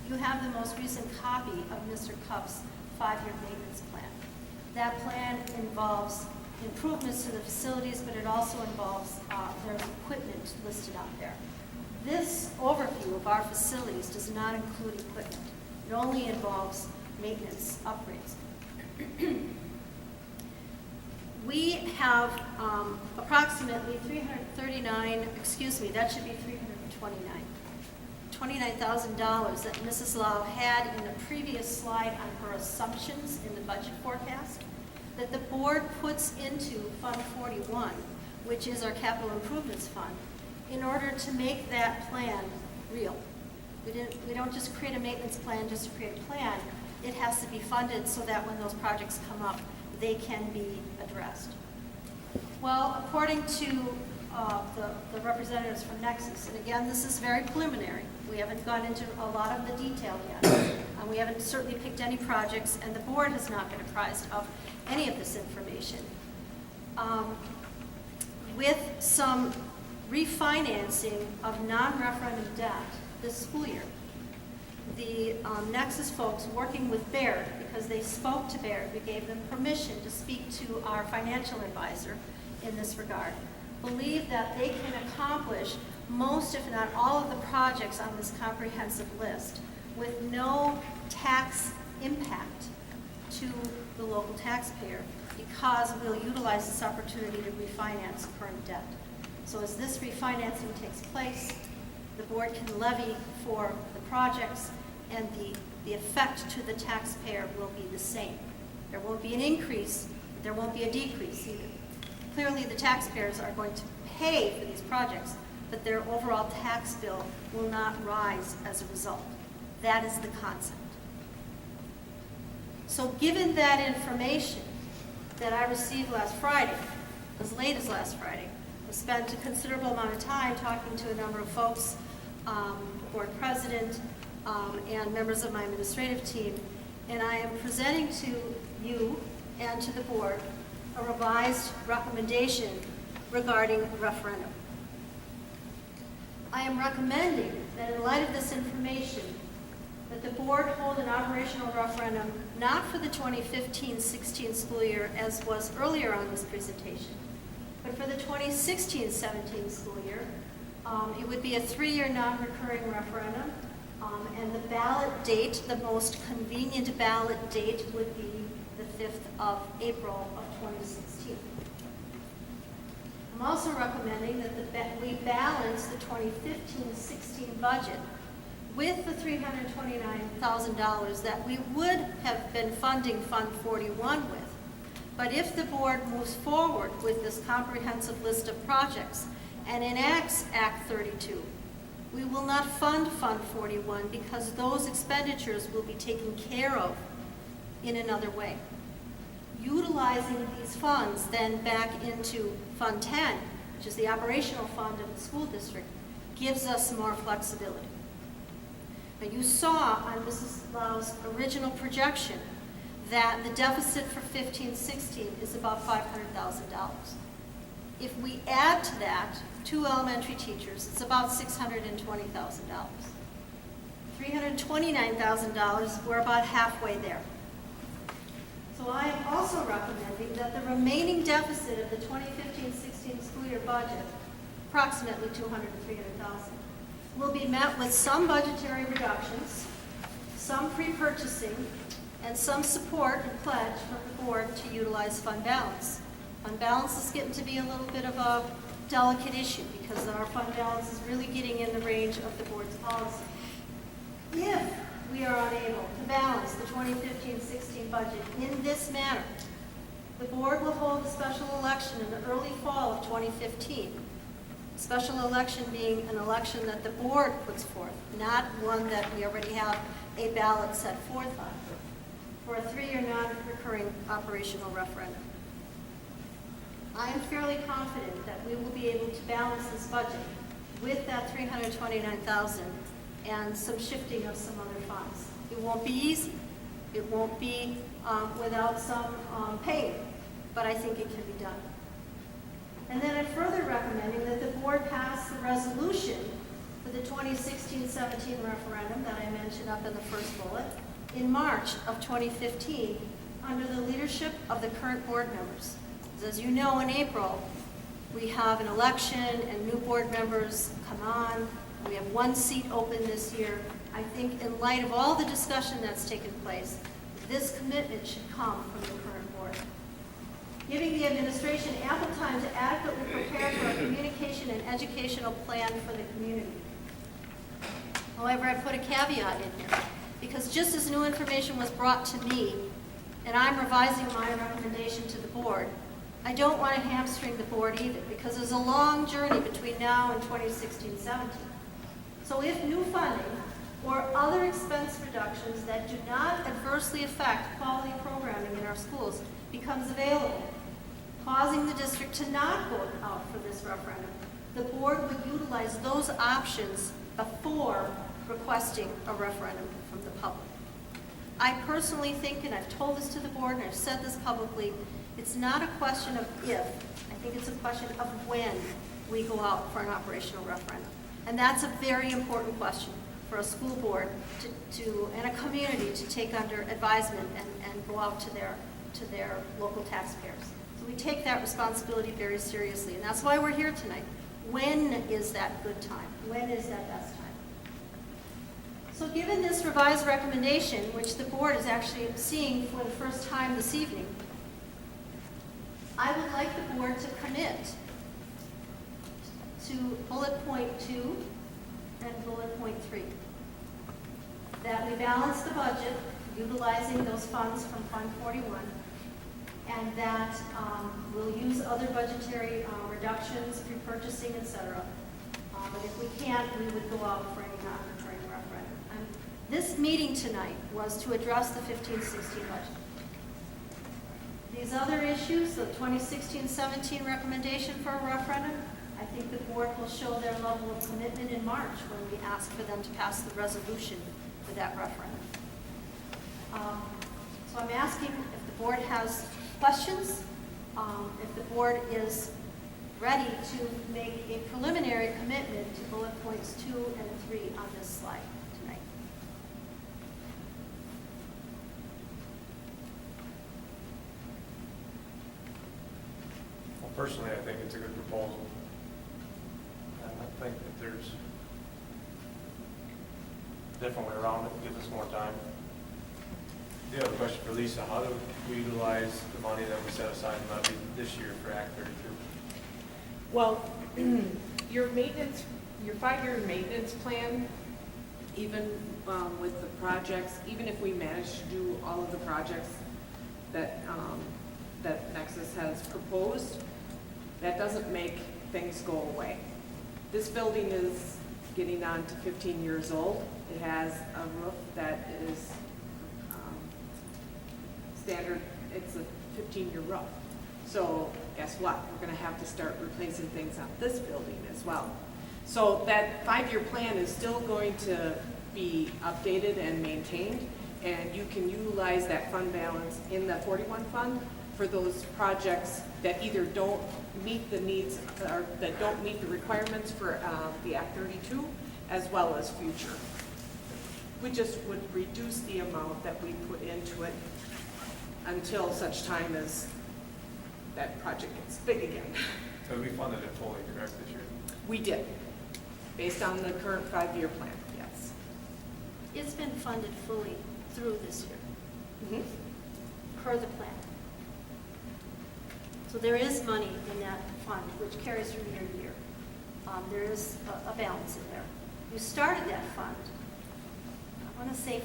You have the most recent copy of Mr. Cupp's 5-year maintenance plan. That plan involves improvements to the facilities, but it also involves, there's equipment listed out there. This overview of our facilities does not include equipment. It only involves maintenance upgrades. We have approximately that should be $29,000 that Mrs. Lau had in the previous slide on her assumptions in the budget forecast that the board puts into Fund 41, which is our capital improvements fund, in order to make that plan real. We don't just create a maintenance plan just to create a plan. It has to be funded so that when those projects come up, they can be addressed. Well, according to the representatives from Nexus, and again, this is very preliminary. We haven't gone into a lot of the detail yet. We haven't certainly picked any projects, and the board has not been apprised of any of this information. With some refinancing of non-referendum debt this school year, the Nexus folks working with Baird, because they spoke to Baird, we gave them permission to speak to our financial advisor in this regard, believe that they can accomplish most, if not all, of the projects on this comprehensive list with no tax impact to the local taxpayer, because we'll utilize this opportunity to refinance current debt. So as this refinancing takes place, the board can levy for the projects, and the effect to the taxpayer will be the same. There won't be an increase, but there won't be a decrease either. Clearly, the taxpayers are going to pay for these projects, but their overall tax bill will not rise as a result. That is the concept. So given that information that I received last Friday, as late as last Friday, I spent a considerable amount of time talking to a number of folks, the board president, and members of my administrative team, and I am presenting to you and to the board a revised recommendation regarding referendum. I am recommending that in light of this information, that the board hold an operational referendum not for the 2015-16 school year as was earlier on this presentation, but for the 2016-17 school year. It would be a 3-year non-recurring referendum, and the ballot date, the most convenient ballot date, would be the 5th of April of 2016. I'm also recommending that we balance the 2015-16 budget with the $329,000 that we would have been funding Fund 41 with. But if the board moves forward with this comprehensive list of projects and enacts Act 32, we will not fund Fund 41 because those expenditures will be taken care of in another way. Utilizing these funds then back into Fund 10, which is the operational fund of the school district, gives us more flexibility. But you saw on Mrs. Lau's original projection that the deficit for 15-16 is about $500,000. If we add to that 2 elementary teachers, it's about $620,000. $329,000, we're about halfway there. So I am also recommending that the remaining deficit of the 2015-16 school year budget, approximately $200,000 to $300,000, will be met with some budgetary reductions, some pre-purchasing, and some support and pledge from the board to utilize fund balance. Fund balance is getting to be a little bit of a delicate issue because our fund balance is really getting in the range of the board's policy. If we are unable to balance the 2015-16 budget in this manner, the board will hold a special election in the early fall of 2015. Special election being an election that the board puts forth, not one that we already have a ballot set forth on, for a 3-year non-recurring operational referendum. I am fairly confident that we will be able to balance this budget with that $329,000 and some shifting of some other funds. It won't be easy. It won't be without some pain, but I think it can be done. And then I'm further recommending that the board pass the resolution for the 2016-17 referendum that I mentioned up in the first bullet in March of 2015 under the leadership of the current board members. As you know, in April, we have an election and new board members come on. We have 1 seat open this year. I think in light of all the discussion that's taken place, this commitment should come from the current board. Giving the administration ample time to adequately prepare for a communication and educational plan for the community. However, I put a caveat in here, because just as new information was brought to me, and I'm revising my recommendation to the board, I don't want to hamstring the board either, because there's a long journey between now and 2016-17. So if new funding or other expense reductions that do not adversely affect quality programming in our schools becomes available, causing the district to not vote out for this referendum, the board would utilize those options before requesting a referendum from the public. I personally think, and I've told this to the board and I've said this publicly, it's not a question of if, I think it's a question of when we go out for an operational referendum. And that's a very important question for a school board and a community to take under advisement and go out to their local taxpayers. So we take that responsibility very seriously, and that's why we're here tonight. When is that good time? When is that best time? So given this revised recommendation, which the board is actually seeing for the first time this evening, I would like the board to commit to bullet point 2 and bullet point 3. That we balance the budget utilizing those funds from Fund 41, and that we'll use other budgetary reductions, repurchasing, etc. But if we can't, we would go out for any non-recurring referendum. This meeting tonight was to address the 15-16 budget. These other issues, the 2016-17 recommendation for a referendum, I think the board will show their level of commitment in March when we ask for them to pass the resolution for that referendum. So I'm asking if the board has questions, if the board is ready to make a preliminary commitment to bullet points 2 and 3 on this slide tonight. Well, personally, I think it's a good proposal. And I think that there's different way around it, gives us more time. I do have a question for Lisa. How do we utilize the money that we set aside in levy this year for Act 32? Well, your maintenance, your 5-year maintenance plan, even with the projects, even if we manage to do all of the projects that that Nexus has proposed, that doesn't make things go away. This building is getting on to 15 years old. It has a roof that is standard. It's a 15-year roof. So guess what? We're going to have to start replacing things on this building as well. So that 5-year plan is still going to be updated and maintained, and you can utilize that fund balance in the 41 fund for those projects that either don't meet the needs or that don't meet the requirements for the Act 32, as well as future. We just would reduce the amount that we put into it until such time as that project gets big again. So we funded it fully, correct, this year? We did, based on the current 5-year plan, yes. It's been funded fully through this year, per the plan. So there is money in that fund, which carries from year to year. There is a balance in there. You started that fund, I want to say,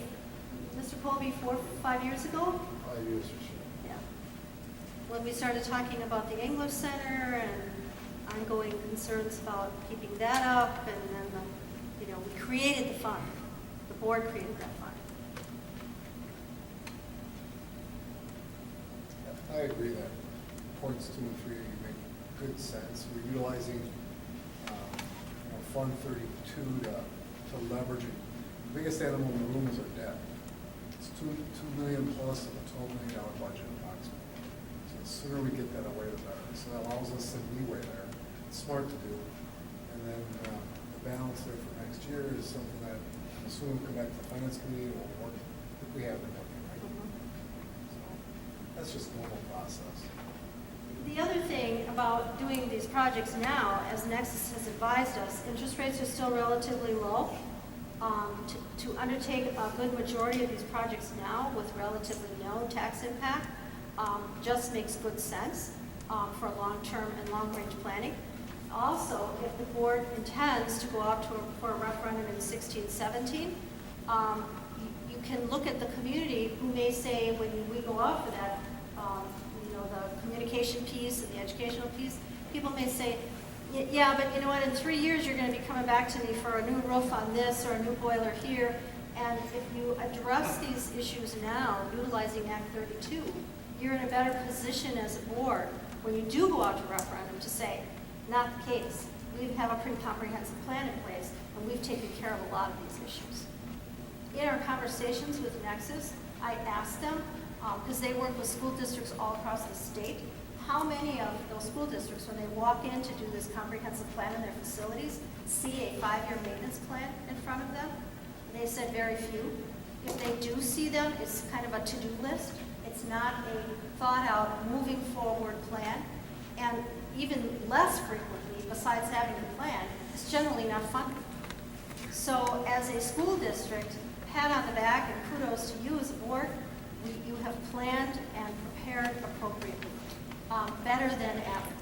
Mr. Colby, 4 or 5 years ago? 5 years for sure. Yeah. When we started talking about the English Center and ongoing concerns about keeping that up, and then, we created the fund. The board created that fund. I agree that points 2 and 3 make good sense. We're utilizing, Fund 32 to leverage it. The biggest animal in the room is our debt. It's $2 million plus of a $12 million budget approximately. So the sooner we get that away, the better. So that allows us some leeway there. It's smart to do. And then the balance there for next year is something that I'm assuming we'll come back to the finance committee and we'll work if we have been working, right? So that's just normal process. The other thing about doing these projects now, as Nexus has advised us, interest rates are still relatively low. To undertake a good majority of these projects now with relatively no tax impact just makes good sense for long-term and long-range planning. Also, if the board intends to go out for a referendum in 16-17, you can look at the community who may say, when we go out for that, the communication piece and the educational piece, people may say, yeah, but you know what, in 3 years you're going to be coming back to me for a new roof on this or a new boiler here. And if you address these issues now, utilizing Act 32, you're in a better position as a board when you do go out to referendum to say, not the case. We have a pretty comprehensive plan in place, and we've taken care of a lot of these issues. In our conversations with Nexus, I asked them, because they work with school districts all across the state, how many of those school districts, when they walk in to do this comprehensive plan in their facilities, see a 5-year maintenance plan in front of them? And they said very few. If they do see them, it's kind of a to-do list. It's not a thought-out, moving forward plan. And even less frequently, besides having a plan, it's generally not funded. So as a school district, pat on the back and kudos to you as a board. You have planned and prepared appropriately, better than average.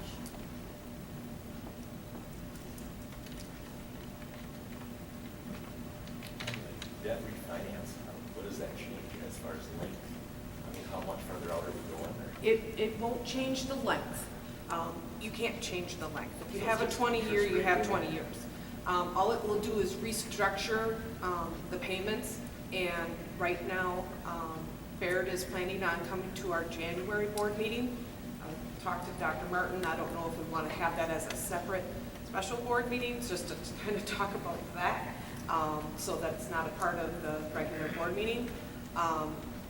Debt refinance, what does that change as far as length? I mean, how much further out are we going there? It won't change the length. You can't change the length. If you have a 20-year, you have 20 years. All it will do is restructure the payments, and right now, Baird is planning on coming to our January board meeting. I talked to Dr. Martin. I don't know if we want to have that as a separate special board meeting, just to kind of talk about that, so that it's not a part of the regular board meeting.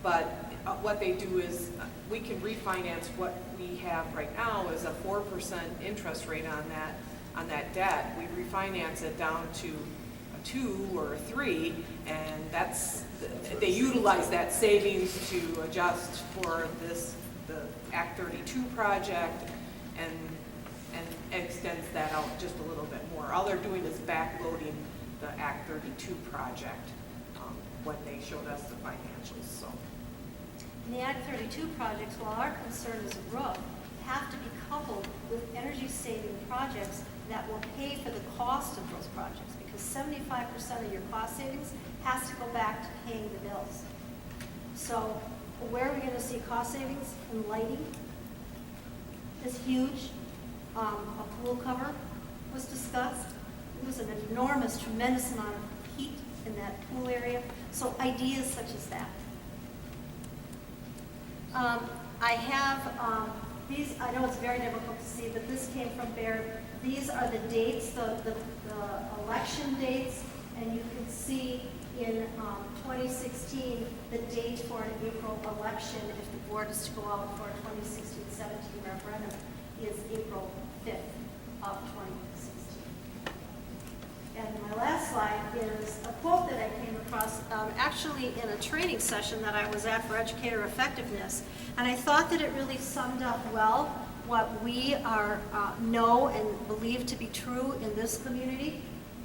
But what they do is we can refinance what we have right now is a 4% interest rate on that debt. We refinance it down to a 2 or a 3, and they utilize that savings to adjust for the Act 32 project and extends that out just a little bit more. All they're doing is backloading the Act 32 project when they showed us the financials. So. And the Act 32 projects, while our concern is a roof, have to be coupled with energy-saving projects that will pay for the cost of those projects, because 75% of your cost savings has to go back to paying the bills. So where are we going to see cost savings? In lighting is huge. A pool cover was discussed. It was an enormous, tremendous amount of heat in that pool area. So ideas such as that. I have these, I know it's very difficult to see, but this came from Baird These are the dates, the election dates, and you can see in 2016, the date for an April election, if the board is to go out for a 2016-17 referendum, is April 5th of 2016. And my last slide is a quote that I came across actually in a training session that I was at for educator effectiveness. And I thought that it really summed up well what we know and believe to be true in this community.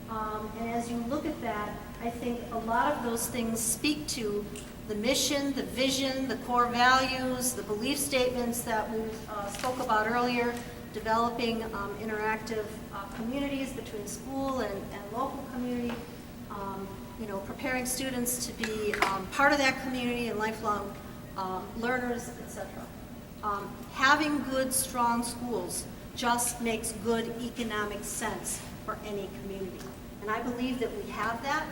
And as you look at that, I think a lot of those things speak to the mission, the vision, the core values, the belief statements that we spoke about earlier, developing interactive communities between school and local community, preparing students to be part of that community and lifelong learners, etc. Having good, strong schools just makes good economic sense for any community. And I believe that we have that.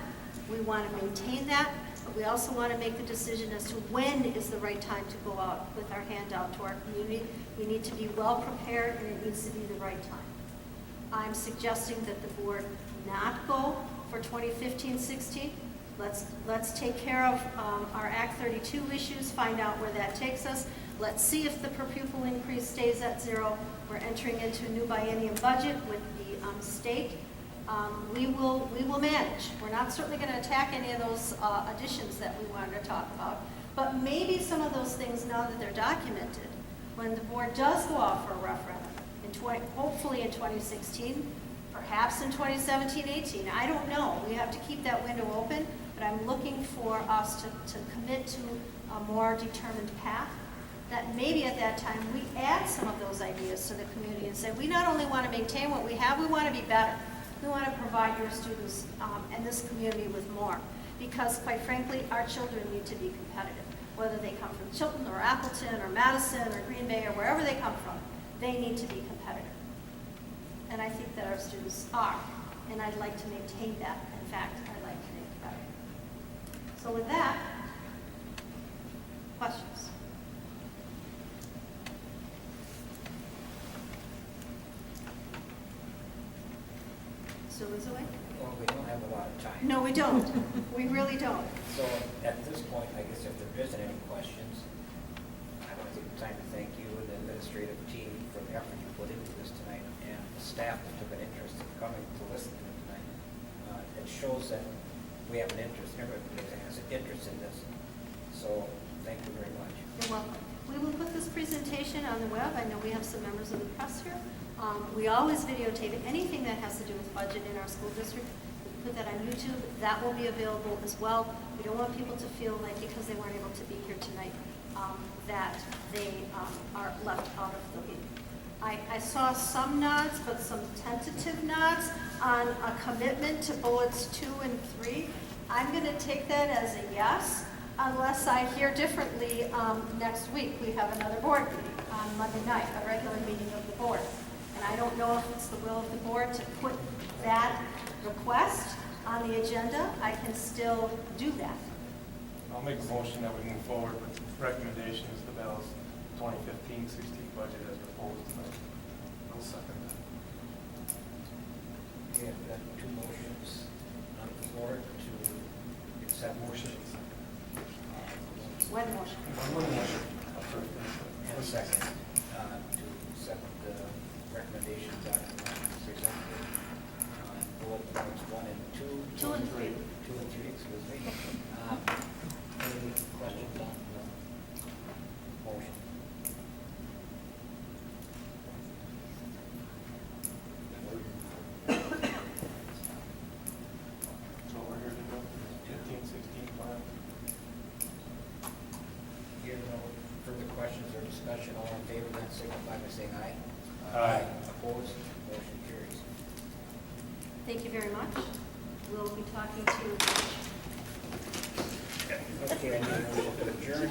We want to maintain that, but we also want to make the decision as to when is the right time to go out with our hand out to our community. We need to be well prepared, and it needs to be the right time. I'm suggesting that the board not go for 2015-16. Let's take care of our Act 32 issues, find out where that takes us. Let's see if the per pupil increase stays at 0. We're entering into a new biennium budget with the state. We will manage. We're not certainly going to attack any of those additions that we wanted to talk about, but maybe some of those things, now that they're documented, when the board does go out for a referendum, hopefully in 2016, perhaps in 2017-18, I don't know. We have to keep that window open, but I'm looking for us to commit to a more determined path, that maybe at that time we add some of those ideas to the community and say, we not only want to maintain what we have, we want to be better. We want to provide your students and this community with more, because quite frankly, our children need to be competitive. Whether they come from Chilton or Appleton or Madison or Green Bay or wherever they come from, they need to be competitive. And I think that our students are, and I'd like to maintain that. In fact, I'd like to make it better. So with that, questions? Sue is away? Well, we don't have a lot of time. No, we don't. We really don't. So at this point, I guess if there isn't any questions, I want to take the time to thank you and the administrative team for the effort you put into this tonight, and the staff that took an interest in coming to listen to it tonight. It shows that we have an interest, everybody has an interest in this. So thank you very much. You're welcome. We will put this presentation on the web. I know we have some members of the press here. We always videotape anything that has to do with budget in our school district. We put that on YouTube. That will be available as well. We don't want people to feel like because they weren't able to be here tonight that they are left out of the loop. I saw some nods, but some tentative nods on a commitment to bullets 2 and 3. I'm going to take that as a yes, unless I hear differently next week. We have another board meeting on Monday night, a regular meeting of the board. And I don't know if it's the will of the board to put that request on the agenda. I can still do that. I'll make a motion that we move forward with recommendations to Bell's 2015-16 budget as proposed tonight. I'll second that. Okay, I've got two motions on the floor to accept motions. One motion. And a second to accept the recommendations that are presented on bullet points 1 and 2. 2 and 3. 2 and 3, excuse me. Any questions on the motion? So we're here to go for the 15-16 plan. Hearing no further questions or discussion, all in favor, then signify by saying aye. Aye. Opposed? Motion carries. Thank you very much. We'll be talking to you. Okay, I need a motion to adjourn.